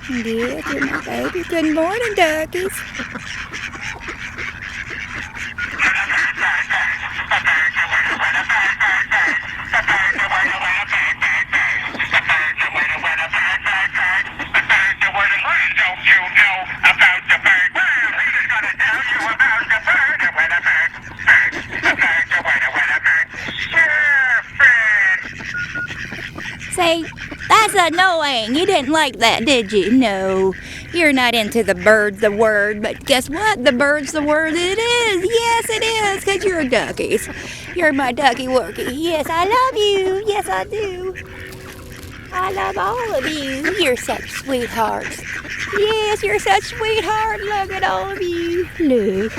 Yes, you're my baby. Good morning, duckies. Say, that's annoying. You didn't like that, did you? No, you're not into the bird's the word, but guess what? The bird's the word it is. Yes, it is, because you're duckies. You're my ducky worky. Yes, I love you. Yes, I do. I love all of you. You're such sweethearts. Yes, you're such sweetheart. Look at all of you. Look.